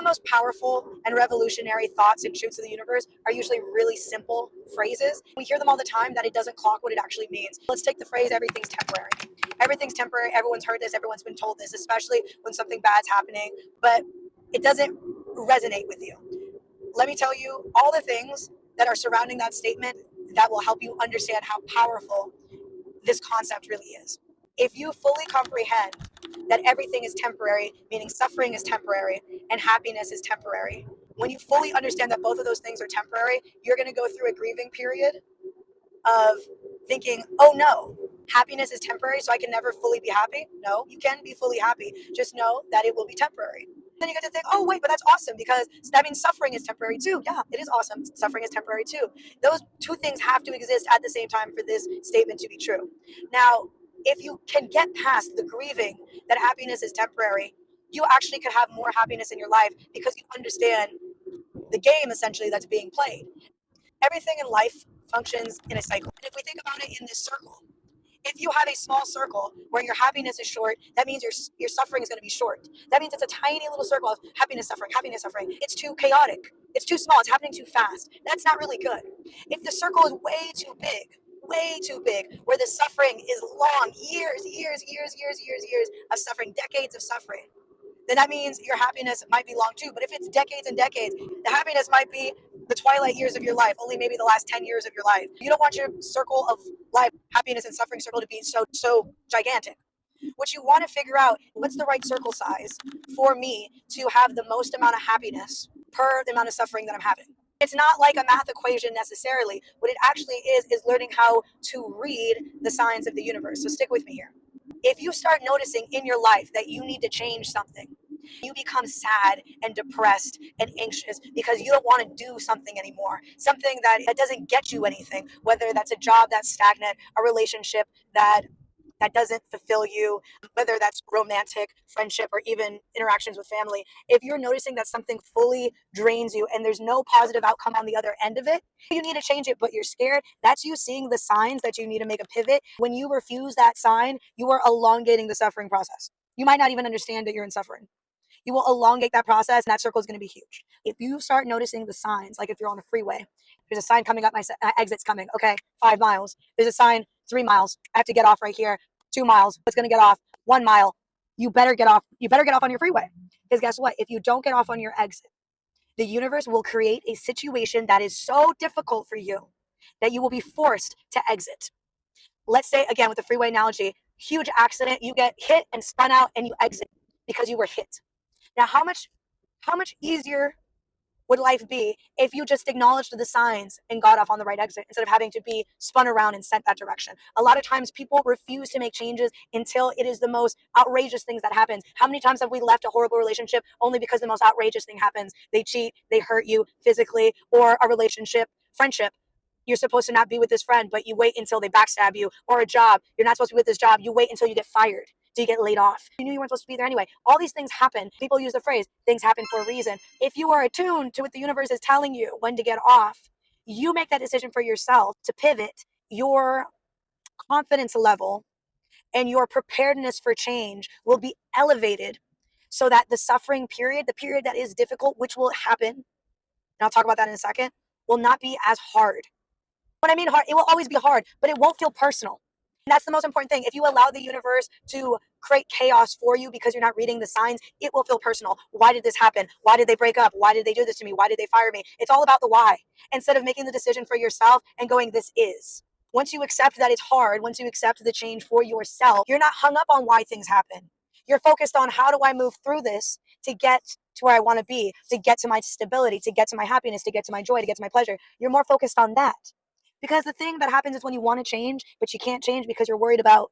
most powerful and revolutionary thoughts and truths of the universe are usually really simple phrases. We hear them all the time that it doesn't clock what it actually means. Let's take the phrase, everything's temporary. Everything's temporary. Everyone's heard this. Everyone's been told this, especially when something bad's happening, but it doesn't resonate with you. Let me tell you all the things that are surrounding that statement that will help you understand how powerful this concept really is. If you fully comprehend that everything is temporary, meaning suffering is temporary and happiness is temporary, when you fully understand that both of those things are temporary, you're going to go through a grieving period of thinking, oh no, happiness is temporary, so I can never fully be happy. No, you can be fully happy. Just know that it will be temporary. Then you get to think, oh wait, but that's awesome because that means suffering is temporary too. Yeah, it is awesome. Suffering is temporary too. Those two things have to exist at the same time for this statement to be true. Now, if you can get past the grieving that happiness is temporary, you actually could have more happiness in your life because you understand the game essentially that's being played. Everything in life functions in a cycle. And if we think about it in this circle, if you have a small circle where your happiness is short, that means your suffering is going to be short. That means it's a tiny little circle of happiness, suffering, happiness, suffering. It's too chaotic. It's too small. It's happening too fast. That's not really good. If the circle is way too big, where the suffering is long, years of suffering, decades of suffering, then that means your happiness might be long too. But if it's decades and decades, the happiness might be the twilight years of your life, only maybe the last 10 years of your life. You don't want your circle of life, happiness and suffering circle to be so gigantic. What you want to figure out, what's the right circle size for me to have the most amount of happiness per the amount of suffering that I'm having. It's not like a math equation necessarily. What it actually is learning how to read the signs of the universe. So stick with me here. If you start noticing in your life that you need to change something, you become sad and depressed and anxious because you don't want to do something anymore, something that doesn't get you anything, whether that's a job that's stagnant, a relationship that doesn't fulfill you, whether that's romantic, friendship, or even interactions with family. If you're noticing that something fully drains you and there's no positive outcome on the other end of it, you need to change it, but you're scared. That's you seeing the signs that you need to make a pivot. When you refuse that sign, you are elongating the suffering process. You might not even understand that you're in suffering. You will elongate that process, and that circle is going to be huge. If you start noticing the signs, like if you're on a freeway, there's a sign coming up, my exit's coming. Okay, 5 miles. There's a sign, 3 miles. I have to get off right here. 2 miles. It's going to get off. 1 mile. You better get off. You better get off on your freeway. Because guess what? If you don't get off on your exit, the universe will create a situation that is so difficult for you that you will be forced to exit. Let's say, again, with the freeway analogy, huge accident, you get hit and spun out and you exit because you were hit. Now, how much easier would life be if you just acknowledged the signs and got off on the right exit instead of having to be spun around and sent that direction? A lot of times people refuse to make changes until it is the most outrageous things that happens. How many times have we left a horrible relationship only because the most outrageous thing happens? They cheat, they hurt you physically, or a relationship, friendship. You're supposed to not be with this friend, but you wait until they backstab you, or a job. You're not supposed to be with this job. You wait until you get fired. Do you get laid off? You knew you weren't supposed to be there anyway. All these things happen. People use the phrase, things happen for a reason. If you are attuned to what the universe is telling you when to get off, you make that decision for yourself to pivot. Your confidence level and your preparedness for change will be elevated so that the suffering period, the period that is difficult, which will happen, and I'll talk about that in a second, will not be as hard. When I mean hard, it will always be hard, but it won't feel personal. And that's the most important thing. If you allow the universe to create chaos for you because you're not reading the signs, it will feel personal. Why did this happen? Why did they break up? Why did they do this to me? Why did they fire me? It's all about the why. Instead of making the decision for yourself and going, this is. Once you accept that it's hard, once you accept the change for yourself, you're not hung up on why things happen. You're focused on how do I move through this to get to where I want to be, to get to my stability, to get to my happiness, to get to my joy, to get to my pleasure. You're more focused on that. Because the thing that happens is when you want to change, but you can't change because you're worried about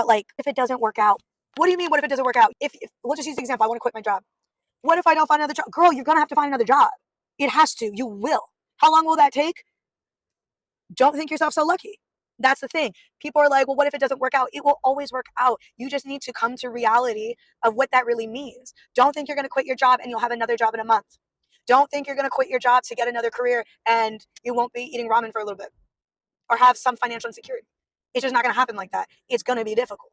like, if it doesn't work out. What do you mean, what if it doesn't work out? If we'll just use the example, I want to quit my job. What if I don't find another job? Girl, you're going to have to find another job. It has to. You will. How long will that take? Don't think yourself so lucky. That's the thing. People are like, well, what if it doesn't work out? It will always work out. You just need to come to reality of what that really means. Don't think you're going to quit your job and you'll have another job in a month. Don't think you're going to quit your job to get another career and you won't be eating ramen for a little bit or have some financial insecurity. It's just not going to happen like that. It's going to be difficult.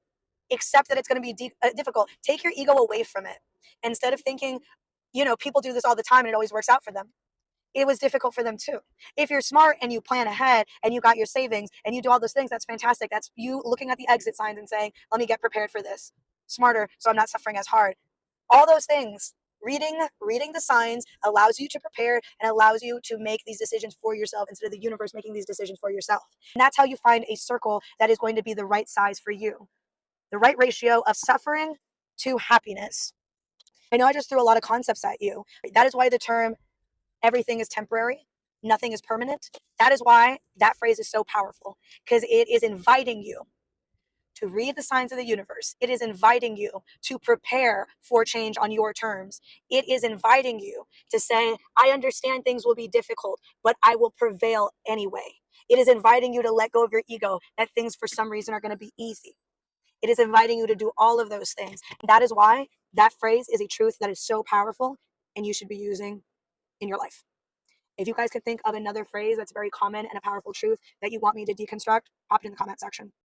Accept that it's going to be difficult. Take your ego away from it. Instead of thinking, People do this all the time and it always works out for them. It was difficult for them too. If you're smart and you plan ahead and you got your savings and you do all those things, that's fantastic. That's you looking at the exit signs and saying, let me get prepared for this smarter so I'm not suffering as hard. All those things. Reading the signs allows you to prepare and allows you to make these decisions for yourself instead of the universe making these decisions for yourself. And that's how you find a circle that is going to be the right size for you, the right ratio of suffering to happiness. I know I just threw a lot of concepts at you. That is why the term everything is temporary, nothing is permanent. That is why that phrase is so powerful, because it is inviting you to read the signs of the universe. It is inviting you to prepare for change on your terms. It is inviting you to say, I understand things will be difficult, but I will prevail anyway. It is inviting you to let go of your ego, that things for some reason are going to be easy. It is inviting you to do all of those things. And that is why that phrase is a truth that is so powerful and you should be using in your life. If you guys could think of another phrase that's very common and a powerful truth that you want me to deconstruct, pop it in the comment section.